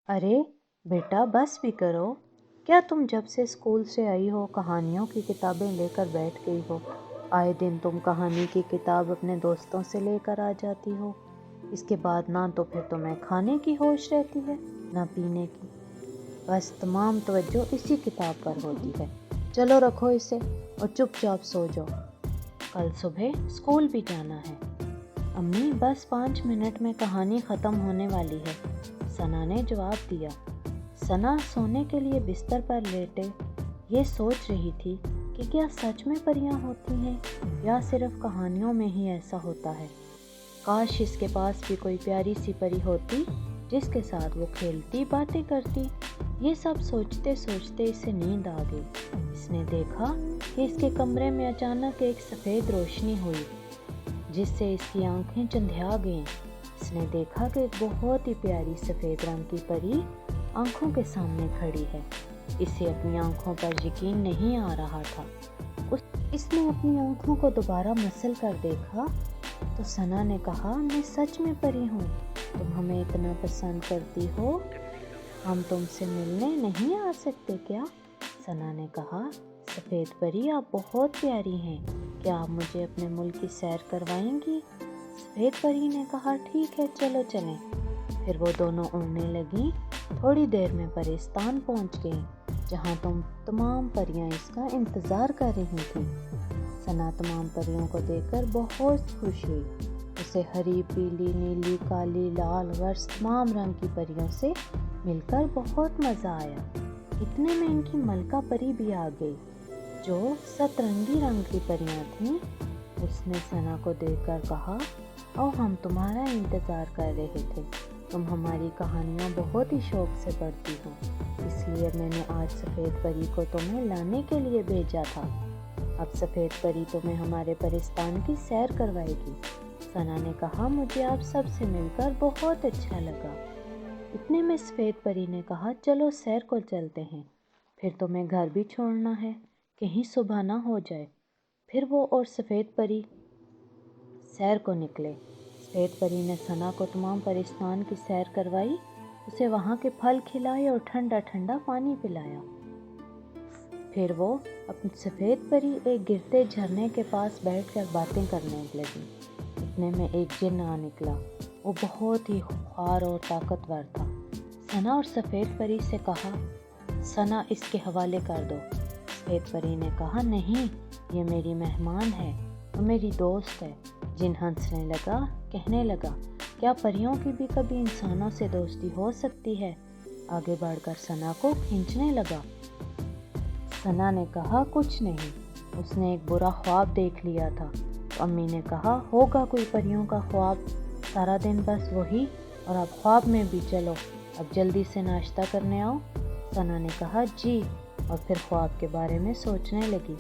ارے بیٹا بس بھی کرو، کیا تم جب سے اسکول سے آئی ہو کہانیوں کی کتابیں لے کر بیٹھ گئی ہو؟ آئے دن تم کہانی کی کتاب اپنے دوستوں سے لے کر آ جاتی ہو، اس کے بعد نہ تو پھر تمہیں کھانے کی ہوش رہتی ہے نہ پینے کی، بس تمام توجہ اسی کتاب پر ہوتی ہے۔ چلو رکھو اسے اور چپ چاپ سو جاؤ، کل صبح اسکول بھی جانا ہے۔ امی بس 5 منٹ میں کہانی ختم ہونے والی ہے، ثنا نے جواب دیا۔ ثنا سونے کے لیے بستر پر لیٹے یہ سوچ رہی تھی کہ کیا سچ میں پریاں ہوتی ہیں یا صرف کہانیوں میں ہی ایسا ہوتا ہے۔ کاش اس کے پاس بھی کوئی پیاری سی پری ہوتی جس کے ساتھ وہ کھیلتی باتیں کرتی۔ یہ سب سوچتے سوچتے اسے نیند آ گئی۔ اس نے دیکھا کہ اس کے کمرے میں اچانک ایک سفید روشنی ہوئی جس سے اس کی آنکھیں چندھیا گئیں۔ اس نے دیکھا کہ ایک بہت ہی پیاری سفید رنگ کی پری آنکھوں کے سامنے کھڑی ہے۔ اسے اپنی آنکھوں پر یقین نہیں آ رہا تھا۔ اس نے اپنی آنکھوں کو دوبارہ مسل کر دیکھا تو ثنا نے کہا، میں سچ میں پری ہوں، تم ہمیں اتنا پسند کرتی ہو، ہم تم سے ملنے نہیں آ سکتے کیا؟ ثنا نے کہا، سفید پری آپ بہت پیاری ہیں، کیا آپ مجھے اپنے ملک کی سیر کروائیں گی؟ سفید پری نے کہا، ٹھیک ہے چلو چلیں۔ پھر وہ دونوں اڑنے لگیں۔ تھوڑی دیر میں پرستان پہنچ گئیں جہاں تمام پریاں اس کا انتظار کر رہی تھیں۔ ثنا تمام پریوں کو دیکھ کر بہت خوش ہوئی۔ اسے ہری، پیلی، نیلی، کالی، لال، غرض تمام رنگ کی پریوں سے مل کر بہت مزہ آیا۔ اتنے میں ان کی ملکہ پری بھی آ گئی جو سترنگی رنگ کی پریاں تھیں۔ اس نے ثنا کو دیکھ کر کہا، او ہم تمہارا انتظار کر رہے تھے، تم ہماری کہانیاں بہت ہی شوق سے پڑھتی ہو، اس لیے میں نے آج سفید پری کو تمہیں لانے کے لیے بھیجا تھا۔ اب سفید پری تمہیں ہمارے پرستان کی سیر کروائے گی۔ ثنا نے کہا، مجھے آپ سب سے مل کر بہت اچھا لگا۔ اتنے میں سفید پری نے کہا، چلو سیر کو چلتے ہیں، پھر تمہیں گھر بھی چھوڑنا ہے، کہیں صبح نہ ہو جائے۔ پھر وہ اور سفید پری سیر کو نکلے۔ سفید پری نے ثنا کو تمام پرستان کی سیر کروائی، اسے وہاں کے پھل کھلائے اور ٹھنڈا ٹھنڈا پانی پلایا۔ پھر وہ اپنی سفید پری ایک گرتے جھرنے کے پاس بیٹھ کر باتیں کرنے لگی۔ اتنے میں ایک جن آ نکلا، وہ بہت ہی خوار اور طاقتور تھا۔ ثنا اور سفید پری سے کہا، ثنا اس کے حوالے کر دو۔ سفید پری نے کہا، نہیں، یہ میری مہمان ہے اور میری دوست ہے۔ جن ہنسنے لگا، کہنے لگا، کیا پریوں کی بھی کبھی انسانوں سے دوستی ہو سکتی ہے؟ آگے بڑھ کر ثنا کو کھینچنے لگا۔ ثنا نے کہا، کچھ نہیں، اس نے ایک برا خواب دیکھ لیا تھا۔ تو امی نے کہا، ہوگا کوئی پریوں کا خواب، سارا دن بس وہی، اور اب خواب میں بھی چلو، اب جلدی سے ناشتہ کرنے آؤ۔ ثنا نے کہا، جی، اور پھر خواب کے بارے میں سوچنے لگی۔